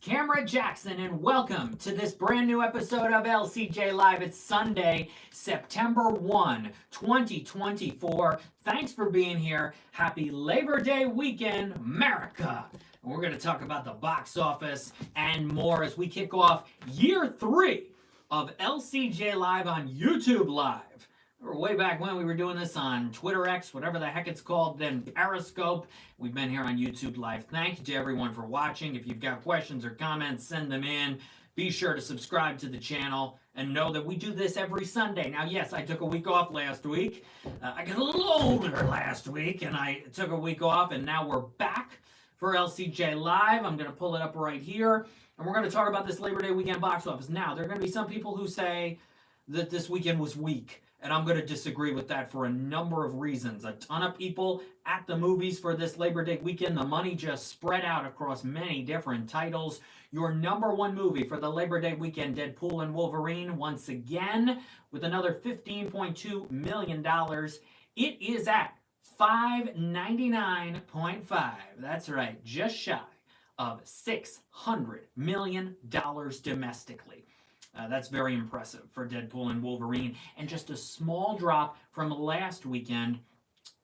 Camera Jackson, and welcome to this brand new episode of LCJ Live. It's Sunday, September 1, 2024. Thanks for being here. Happy Labor Day weekend, America. And we're going to talk about the box office and more as we kick off year 3 of LCJ Live on YouTube Live. Way back when we were doing this on Twitter X, whatever the heck it's called, then Periscope. We've been here on YouTube Live. Thank you to everyone for watching. If you've got questions or comments, send them in. Be sure to subscribe to the channel and know that we do this every Sunday. Now, yes, I took a week off last week. I got a little older last week, and I took a week off, and now we're back for LCJ Live. I'm going to pull it up right here, and we're going to talk about this Labor Day weekend box office. Now, there are going to be some people who say that this weekend was weak. And I'm going to disagree with that for a number of reasons. A ton of people at the movies for this Labor Day weekend. The money just spread out across many different titles. Your number one movie for the Labor Day weekend, Deadpool and Wolverine, once again, with another $15.2 million. It is at $599.5. That's right, just shy of $600 million domestically. That's very impressive for Deadpool and Wolverine, and just a small drop from last weekend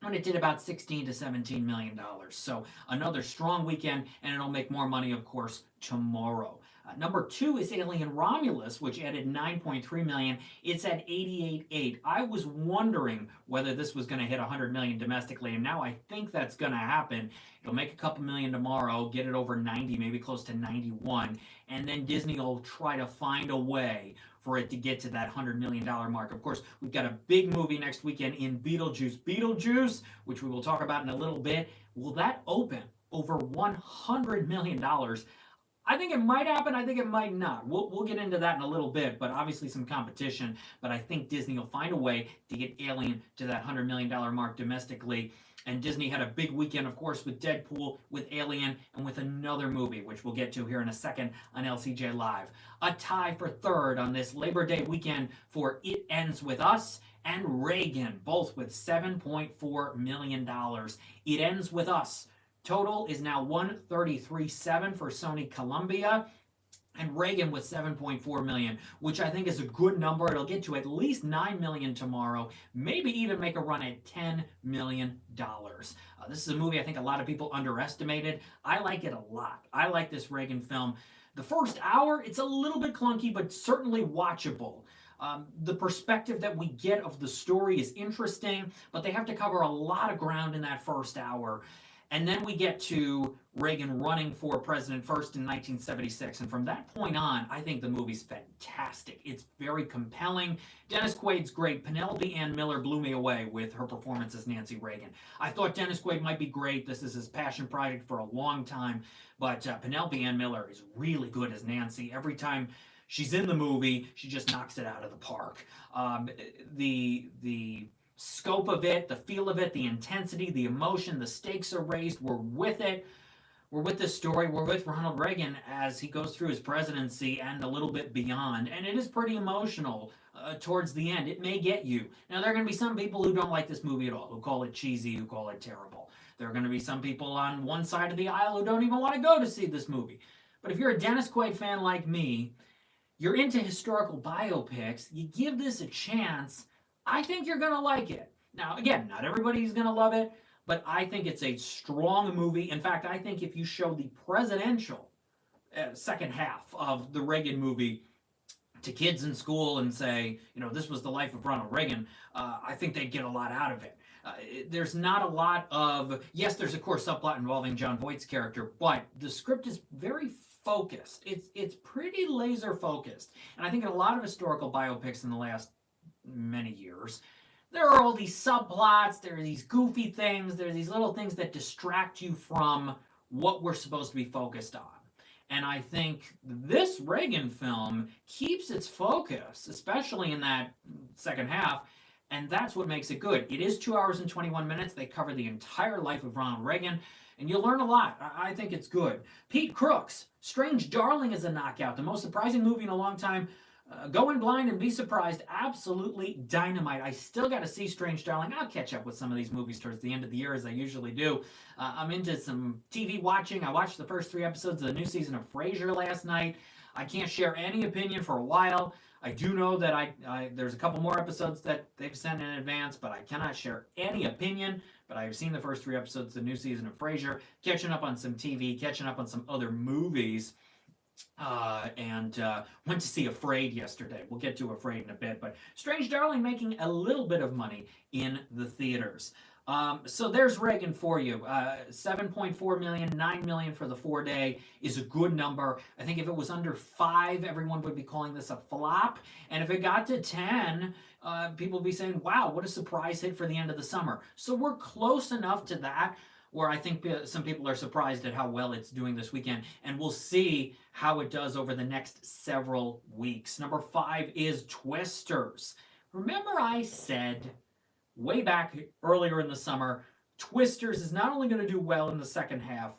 when it did about $16 to $17 million. So another strong weekend, and it'll make more money, of course, tomorrow. Number 2 is Alien Romulus, which added $9.3 million. It's at $88.8. I was wondering whether this was going to hit $100 million domestically, and now I think that's going to happen. It'll make a couple million tomorrow, get it over 90, maybe close to 91, and then Disney will try to find a way for it to get to that $100 million mark. Of course, we've got a big movie next weekend in Beetlejuice. Beetlejuice, which we will talk about in a little bit, will that open over $100 million? I think it might happen. I think it might not. We'll get into that in a little bit, but obviously some competition. But I think Disney will find a way to get Alien to that $100 million mark domestically. And Disney had a big weekend, of course, with Deadpool, with Alien, and with another movie, which we'll get to here in a second on LCJ Live. A tie for third on this Labor Day weekend for It Ends With Us and Reagan, both with $7.4 million. It Ends With Us. Total is now $133.7 for Sony Columbia, and Reagan with $7.4 million, which I think is a good number. It'll get to at least $9 million tomorrow, maybe even make a run at $10 million. This is a movie I think a lot of people underestimated. I like it a lot. I like this Reagan film. The first hour, it's a little bit clunky, but certainly watchable. The perspective that we get of the story is interesting, but they have to cover a lot of ground in that first hour. And then we get to Reagan running for president first in 1976. And from that point on, I think the movie's fantastic. It's very compelling. Dennis Quaid's great. Penelope Ann Miller blew me away with her performance as Nancy Reagan. I thought Dennis Quaid might be great. This is his passion project for a long time. But Penelope Ann Miller is really good as Nancy. Every time she's in the movie, she just knocks it out of the park. The scope of it, the feel of it, the intensity, the emotion, the stakes are raised. We're with it. We're with this story. We're with Ronald Reagan as he goes through his presidency and a little bit beyond. And it is pretty emotional towards the end. It may get you. Now, there are going to be some people who don't like this movie at all, who call it cheesy, who call it terrible. There are going to be some people on one side of the aisle who don't even want to go to see this movie. But if you're a Dennis Quaid fan like me, you're into historical biopics, you give this a chance, I think you're going to like it. Now, again, not everybody's going to love it, but I think it's a strong movie. In fact, I think if you show the presidential second half of the Reagan movie to kids in school and say, this was the life of Ronald Reagan, I think they'd get a lot out of it. There's not a lot of, yes, there's of course subplot involving Jon Voight's character, but the script is very focused. It's pretty laser focused. And I think in a lot of historical biopics in the last many years, there are all these subplots, there are these goofy things, there are these little things that distract you from what we're supposed to be focused on. And I think this Reagan film keeps its focus, especially in that second half, and that's what makes it good. It is 2 hours and 21 minutes. They cover the entire life of Ronald Reagan, and you'll learn a lot. I think it's good. Pete Crooks, Strange Darling is a knockout. The most surprising movie in a long time. Go in blind and be surprised. Absolutely dynamite. I still got to see Strange Darling. I'll catch up with some of these movies towards the end of the year, as I usually do. I'm into some TV watching. I watched the first 3 episodes of the new season of Frasier last night. I can't share any opinion for a while. I do know that there's a couple more episodes that they've sent in advance, but I cannot share any opinion. But I've seen the first 3 episodes of the new season of Frasier, catching up on some TV, catching up on some other movies. And went to see Afraid yesterday. We'll get to Afraid in a bit, but Strange Darling making a little bit of money in the theaters. So there's Reagan for you. 7.4 million, 9 million for the 4-day is a good number. I think if it was under 5, everyone would be calling this a flop. And if it got to 10, people would be saying, wow, what a surprise hit for the end of the summer. So we're close enough to that where I think some people are surprised at how well it's doing this weekend, and we'll see how it does over the next several weeks. Number 5 is Twisters. Remember I said way back earlier in the summer, Twisters is not only going to do well in the second half,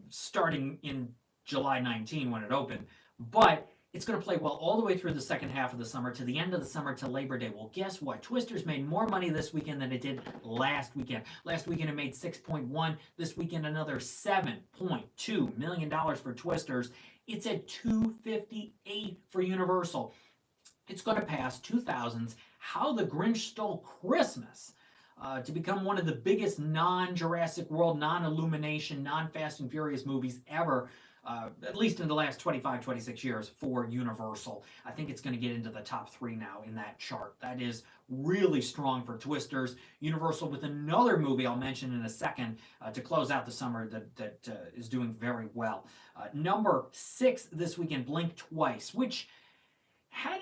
starting in July 19 when it opened, but it's going to play well all the way through the second half of the summer, to the end of the summer, to Labor Day. Well, guess what? Twisters made more money this weekend than it did last weekend. Last weekend it made 6.1. This weekend another $7.2 million for Twisters. It's at 258 for Universal. It's going to pass 2000's How the Grinch Stole Christmas to become one of the biggest non-Jurassic World, non-Illumination, non-Fast and Furious movies ever. At least in the last 25, 26 years for Universal. I think it's going to get into the top 3 now in that chart. That is really strong for Twisters. Universal with another movie I'll mention in a second to close out the summer that is doing very well. Number 6 this weekend, Blink Twice, which had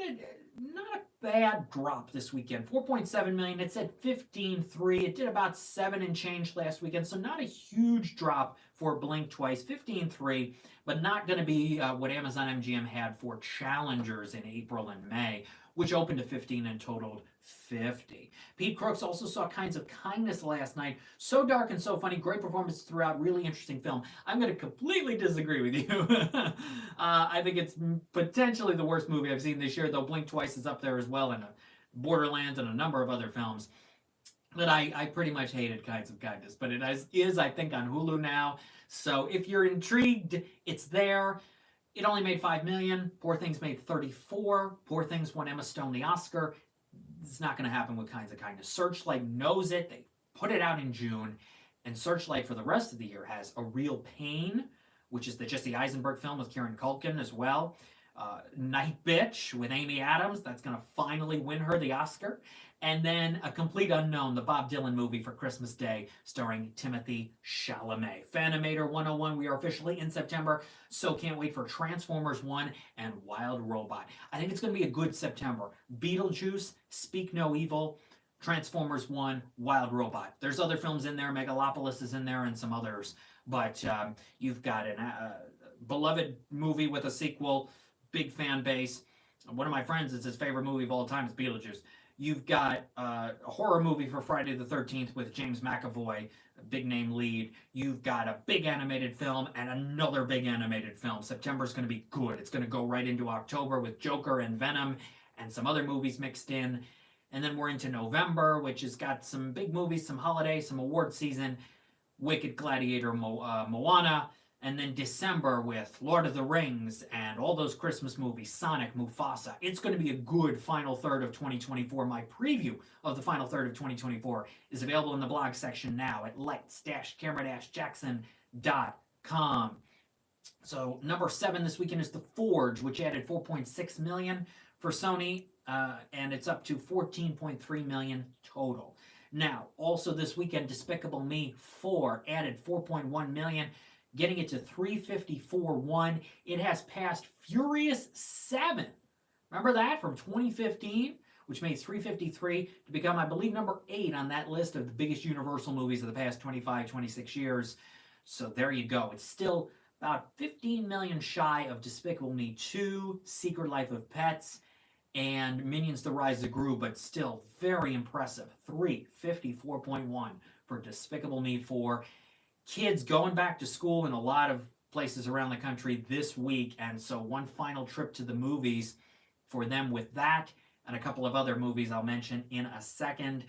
not a bad drop this weekend. 4.7 million. It's at 15.3. It did about 7 and change last weekend, so not a huge drop for Blink Twice. 15.3, but not going to be what Amazon MGM had for Challengers in April and May, which opened to 15 and totaled 50. Pete Crooks also saw Kinds of Kindness last night. So dark and so funny. Great performance throughout. Really interesting film. I'm going to completely disagree with you. I think it's potentially the worst movie I've seen this year, though Blink Twice is up there as well, and Borderlands and a number of other films. But I pretty much hated Kinds of Kindness. But it is, I think, on Hulu now. So if you're intrigued, it's there. It only made $5 million. Poor Things made $34. Poor Things won Emma Stone the Oscar. It's not going to happen with Kinds of Kindness. Searchlight knows it. They put it out in June. And Searchlight for the rest of the year has A Real Pain, which is the Jesse Eisenberg film with Kieran Culkin as well. Night Bitch with Amy Adams. That's going to finally win her the Oscar. And then A Complete Unknown, the Bob Dylan movie for Christmas Day, starring Timothy Chalamet. Fanimator 101, we are officially in September, so can't wait for Transformers 1 and Wild Robot. I think it's going to be a good September. Beetlejuice, Speak No Evil, Transformers 1, Wild Robot. There's other films in there. Megalopolis is in there and some others. But you've got a beloved movie with a sequel, big fan base. One of my friends, it's his favorite movie of all time, is Beetlejuice. You've got a horror movie for Friday the 13th with James McAvoy, a big name lead. You've got a big animated film and another big animated film. September's going to be good. It's going to go right into October with Joker and Venom and some other movies mixed in. And then we're into November, which has got some big movies, some holiday, some award season, Wicked, Gladiator, Moana. And then December with Lord of the Rings and all those Christmas movies, Sonic, Mufasa. It's going to be a good final third of 2024. My preview of the final third of 2024 is available in the blog section now at lights-camera-jackson.com. So number 7 this weekend is The Forge, which added 4.6 million for Sony, and it's up to 14.3 million total. Now, also this weekend, Despicable Me 4 added 4.1 million. Getting it to 354.1. It has passed Furious 7. Remember that from 2015, which made 353 to become, I believe, number 8 on that list of the biggest Universal movies of the past 25, 26 years. So there you go. It's still about 15 million shy of Despicable Me 2, Secret Life of Pets, and Minions: The Rise of Gru, but still very impressive. 354.1 for Despicable Me 4. Kids going back to school in a lot of places around the country this week, and so one final trip to the movies for them with that and a couple of other movies I'll mention in a second.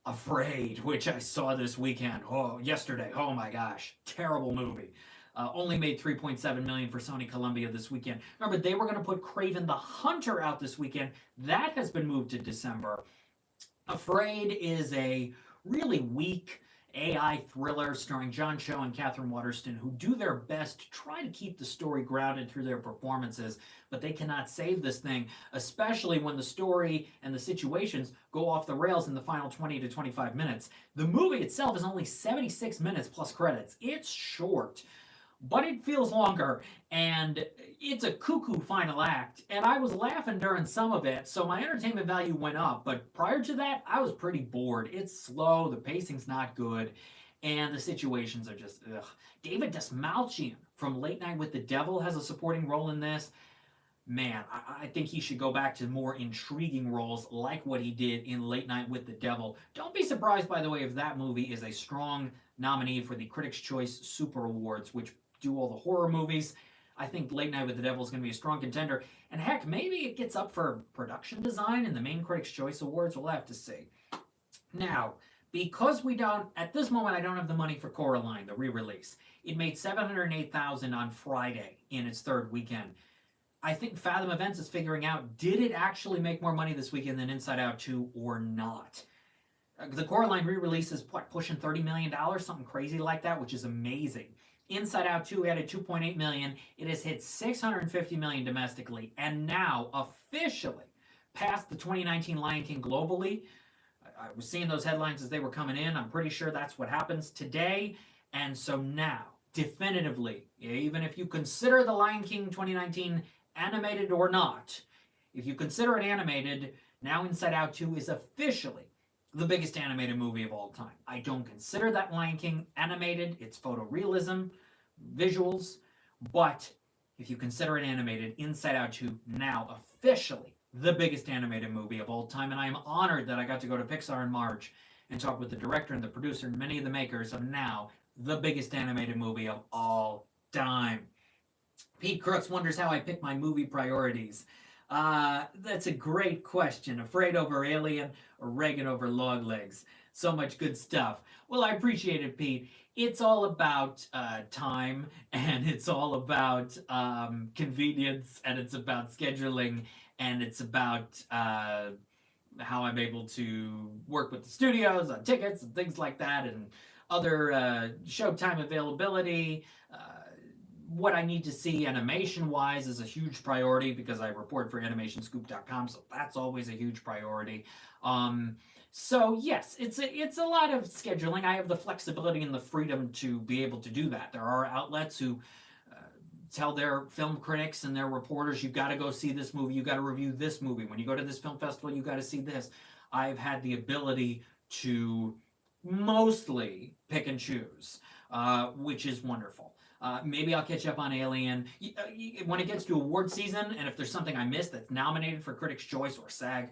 Afraid, which I saw this weekend. Oh, yesterday. Oh my gosh, terrible movie. Only made 3.7 million for Sony Columbia this weekend. Remember, they were going to put Craven the Hunter out this weekend. That has been moved to December. Afraid is a really weak AI thriller starring John Cho and Catherine Waterston, who do their best to try to keep the story grounded through their performances, but they cannot save this thing, especially when the story and the situations go off the rails in the final 20 to 25 minutes. The movie itself is only 76 minutes plus credits. It's short, but it feels longer, and it's a cuckoo final act, and I was laughing during some of it, so my entertainment value went up, but prior to that, I was pretty bored. It's slow, the pacing's not good, and the situations are just, ugh. David Dastmalchian from Late Night with the Devil has a supporting role in this. Man, I think he should go back to more intriguing roles like what he did in Late Night with the Devil. Don't be surprised, by the way, if that movie is a strong nominee for the Critics' Choice Super Awards, which do all the horror movies. I think Late Night with the Devil is going to be a strong contender. And heck, maybe it gets up for production design in the main Critics' Choice Awards. We'll have to see. Now, because we don't, at this moment, I don't have the money for Coraline, the re-release. It made $708,000 on Friday in its third weekend. I think Fathom Events is figuring out, did it actually make more money this weekend than Inside Out 2 or not? The Coraline re-release is, pushing $30 million, something crazy like that, which is amazing. Inside Out 2 added 2.8 million. It has hit 650 million domestically, and now officially passed the 2019 Lion King globally. I was seeing those headlines as they were coming in. I'm pretty sure that's what happens today. And so now, definitively, even if you consider the Lion King 2019 animated or not, if you consider it animated, now Inside Out 2 is officially the biggest animated movie of all time. I don't consider that Lion King animated. It's photorealism, visuals, but if you consider it animated, Inside Out 2 now officially the biggest animated movie of all time, and I am honored that I got to go to Pixar in March and talk with the director and the producer and many of the makers of now the biggest animated movie of all time. Pete Crooks wonders how I pick my movie priorities. That's a great question. Afraid over Alien or Reagan over Longlegs? So much good stuff. Well, I appreciate it, Pete. It's all about time, and it's all about convenience, and it's about scheduling, and it's about how I'm able to work with the studios on tickets and things like that, and other showtime availability. What I need to see animation-wise is a huge priority because I report for animationscoop.com, so that's always a huge priority. So yes, it's a lot of scheduling. I have the flexibility and the freedom to be able to do that. There are outlets who tell their film critics and their reporters, you got to go see this movie, you got to review this movie. When you go to this film festival, you got to see this. I've had the ability to mostly pick and choose, which is wonderful. Maybe I'll catch up on Alien. When it gets to award season, and if there's something I missed that's nominated for Critics' Choice or SAG,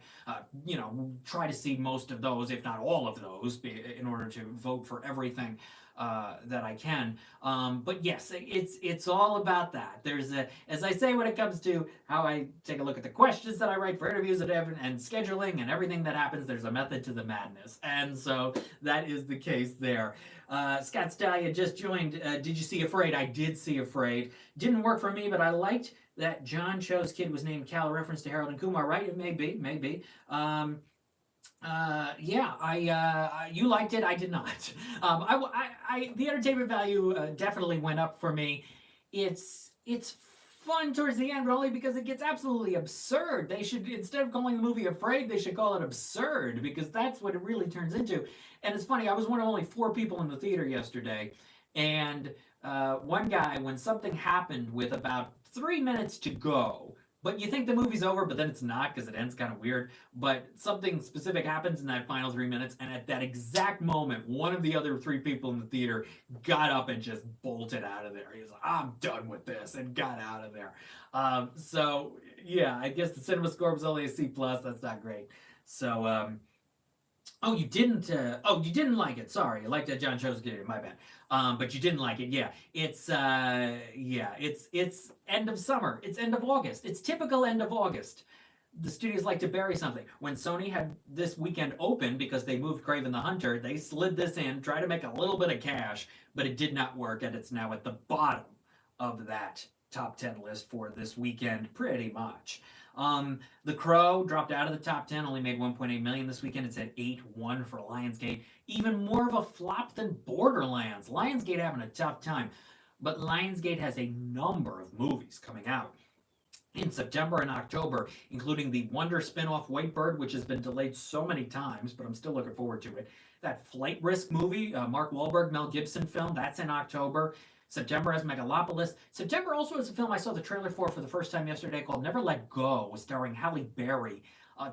try to see most of those, if not all of those, in order to vote for everything that I can. But yes, it's all about that. As I say when it comes to how I take a look at the questions that I write for interviews and scheduling and everything that happens, there's a method to the madness. And so that is the case there. Scott Stallion just joined. Did you see Afraid? I did see Afraid. Didn't work for me, but I liked that John Cho's kid was named Cal, a reference to Harold and Kumar, right? It may be. You liked it. I did not. The entertainment value definitely went up for me. It's fun towards the end, but only because it gets absolutely absurd. They should, instead of calling the movie Afraid, they should call it Absurd, because that's what it really turns into. And it's funny, I was one of only 4 people in the theater yesterday, and one guy, when something happened with about 3 minutes to go, but you think the movie's over, but then it's not because it ends kind of weird. But something specific happens in that final 3 minutes, and at that exact moment, one of the other 3 people in the theater got up and just bolted out of there. He was like, I'm done with this, and got out of there. So, yeah, I guess the cinema score was only a C+. That's not great. So, oh, you didn't like it. Sorry. You liked that John Cho's kid. My bad. But you didn't like it. Yeah. It's end of summer. It's end of August. It's typical end of August. the studios like to bury something. When Sony had this weekend open because they moved Kraven the Hunter, they slid this in, tried to make a little bit of cash, but it did not work, and it's now at the bottom of that top 10 list for this weekend, pretty much. The Crow dropped out of the top 10, only made 1.8 million this weekend. It's at 8-1 for Lionsgate. Even more of a flop than Borderlands. Lionsgate having a tough time, but Lionsgate has a number of movies coming out in September and October, including the Wonder spinoff White Bird, which has been delayed so many times, but I'm still looking forward to it. That Flight Risk movie, Mark Wahlberg, Mel Gibson film, that's in October. September has Megalopolis. September also has a film I saw the trailer for the first time yesterday called Never Let Go, starring Halle Berry.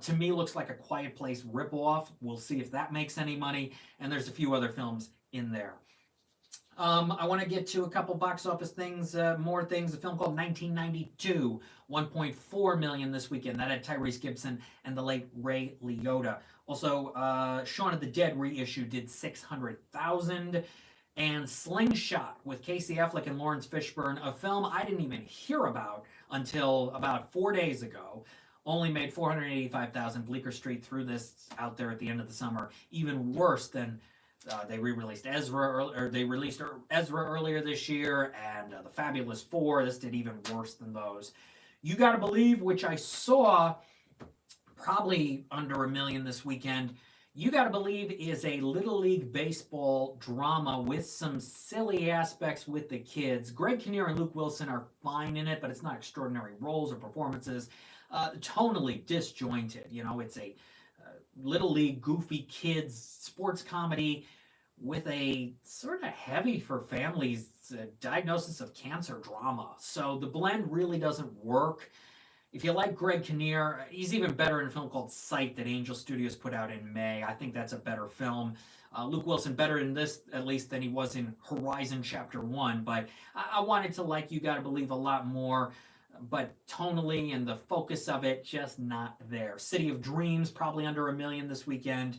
To me, looks like a Quiet Place ripoff. We'll see if that makes any money. And there's a few other films in there. I want to get to a couple box office things, more things. A film called 1992, 1.4 million this weekend. That had Tyrese Gibson and the late Ray Liotta. Also, Shaun of the Dead reissue did 600,000. And Slingshot with Casey Affleck and Lawrence Fishburne, a film I didn't even hear about until about 4 days ago. Only made 485,000. Bleecker Street threw this out there at the end of the summer. Even worse than they re-released Ezra, or they released Ezra earlier this year, and The Fabulous Four. This did even worse than those. You Gotta Believe, which I saw probably under 1 million this weekend. You Gotta Believe is a Little League Baseball drama with some silly aspects with the kids. Greg Kinnear and Luke Wilson are fine in it, but it's not extraordinary roles or performances. Tonally disjointed. You know, it's a Little League goofy kids sports comedy with a sort of heavy for families diagnosis of cancer drama. So the blend really doesn't work. If you like Greg Kinnear, he's even better in a film called Sight that Angel Studios put out in May. I think that's a better film. Luke Wilson better in this, at least, than he was in Horizon Chapter 1. But I wanted to like You Gotta Believe a lot more. But tonally and the focus of it, just not there. City of Dreams, probably under 1 million this weekend.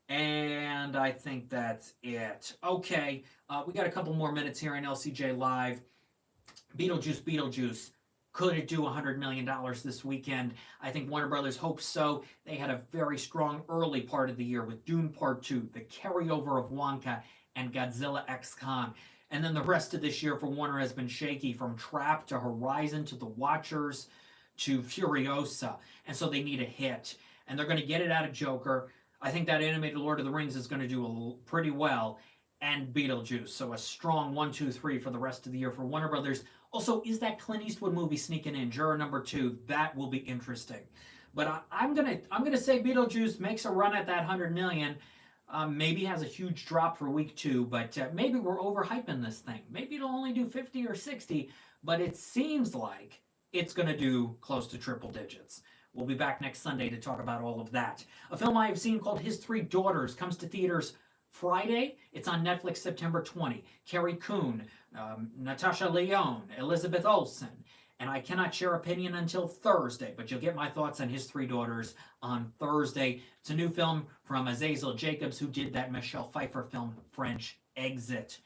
And I think that's it. Okay, we got a couple more minutes here in LCJ Live. Beetlejuice. Could it do $100 million this weekend? I think Warner Brothers hopes so. They had a very strong early part of the year with Dune Part 2, the carryover of Wonka, and Godzilla X Kong. And then the rest of this year for Warner has been shaky, from Trap to Horizon to The Watchers to Furiosa. And so they need a hit. And they're going to get it out of Joker. I think that animated Lord of the Rings is going to do pretty well. And Beetlejuice. So a strong 1, 2, 3 for the rest of the year for Warner Brothers. Also, is that Clint Eastwood movie sneaking in? Juror number 2. That will be interesting. But I'm gonna say Beetlejuice makes a run at that 100 million. Maybe has a huge drop for week 2, but maybe we're overhyping this thing. Maybe it'll only do 50 or 60, but it seems like it's going to do close to triple digits. We'll be back next Sunday to talk about all of that. A film I have seen called His Three Daughters comes to theaters Friday. It's on Netflix September 20. Carrie Coon, Natasha Lyonne, Elizabeth Olsen. And I cannot share opinion until Thursday, but you'll get my thoughts on His Three Daughters on Thursday. It's a new film from Azazel Jacobs, who did that Michelle Pfeiffer film, French Exit.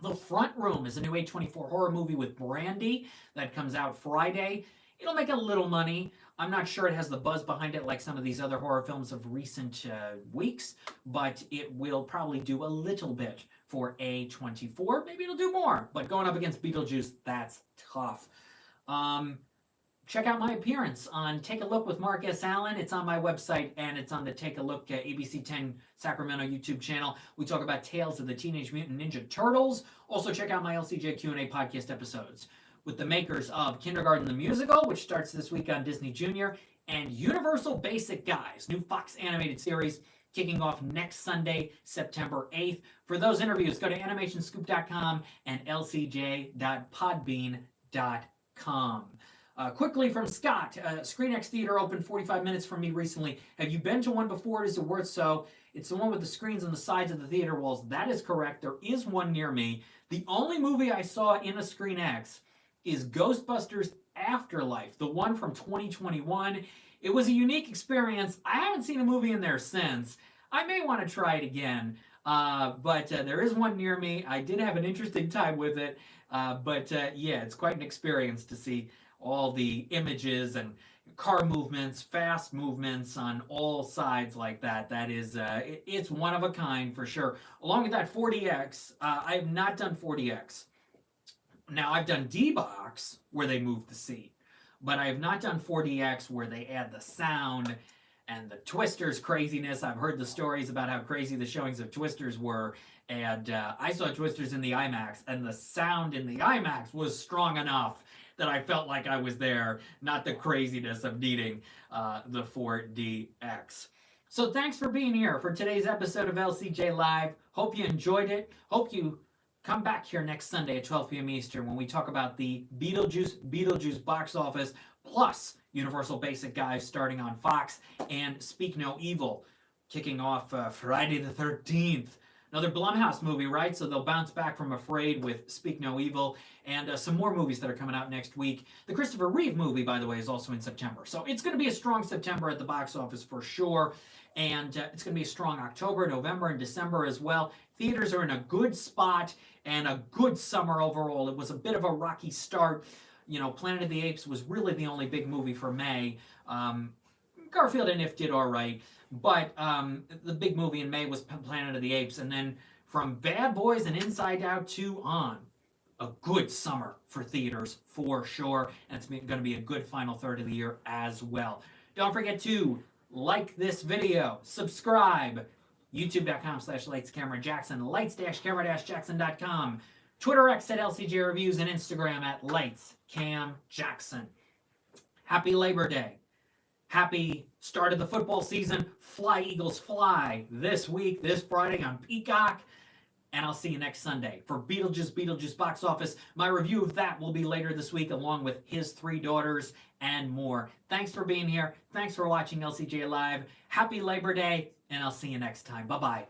The Front Room is a new A24 horror movie with Brandy that comes out Friday. It'll make a little money. I'm not sure it has the buzz behind it like some of these other horror films of recent weeks, but it will probably do a little bit for A24. Maybe it'll do more, but going up against Beetlejuice, that's tough. Check out my appearance on Take a Look with Mark S. Allen. It's on my website, and it's on the Take a Look ABC 10 Sacramento YouTube channel. We talk about Tales of the Teenage Mutant Ninja Turtles. Also, check out my LCJ Q&A podcast episodes with the makers of Kindergarten the Musical, which starts this week on Disney Junior, and Universal Basic Guys, new Fox animated series kicking off next Sunday, September 8th. For those interviews, go to animationscoop.com and lcj.podbean.com. Quickly from Scott, ScreenX Theater opened 45 minutes from me recently. Have you been to one before? Is it worth so? It's the one with the screens on the sides of the theater walls. That is correct. There is one near me. The only movie I saw in a ScreenX is Ghostbusters Afterlife, the one from 2021. It was a unique experience. I haven't seen a movie in there since. I may want to try it again. But there is one near me. I did have an interesting time with it. Yeah, it's quite an experience to see all the images and car movements, fast movements on all sides like that. That is, it's one of a kind for sure. Along with that 40X, I have not done 40X. Now, I've done D-Box, where they move the seat, but I have not done 40X, where they add the sound and the Twisters craziness. I've heard the stories about how crazy the showings of Twisters were, and I saw Twisters in the IMAX, and the sound in the IMAX was strong enough that I felt like I was there, not the craziness of needing the 4DX. So thanks for being here for today's episode of LCJ Live. Hope you enjoyed it. Hope you come back here next Sunday at 12 p.m. Eastern when we talk about the Beetlejuice box office, plus Universal Basic Guys starting on Fox, and Speak No Evil kicking off Friday the 13th. Another Blumhouse movie, right? So they'll bounce back from Afraid with Speak No Evil, and some more movies that are coming out next week. The Christopher Reeve movie, by the way, is also in September. So it's going to be a strong September at the box office for sure. And it's going to be a strong October, November, and December as well. Theaters are in a good spot and a good summer overall. It was a bit of a rocky start. You know, Planet of the Apes was really the only big movie for May. Garfield and If did all right, but the big movie in May was Planet of the Apes. And then from Bad Boys and Inside Out 2 on, a good summer for theaters for sure. And it's going to be a good final third of the year as well. Don't forget to like this video, subscribe, youtube.com/lightscamerajackson, lights-camera-jackson.com, Twitter X at LCJ Reviews, and Instagram at lightscamjackson. Happy Labor Day. Happy start of the football season. Fly, Eagles, fly this week, this Friday on Peacock. And I'll see you next Sunday for Beetlejuice box office. My review of that will be later this week, along with His Three Daughters and more. Thanks for being here. Thanks for watching LCJ Live. Happy Labor Day, and I'll see you next time. Bye-bye.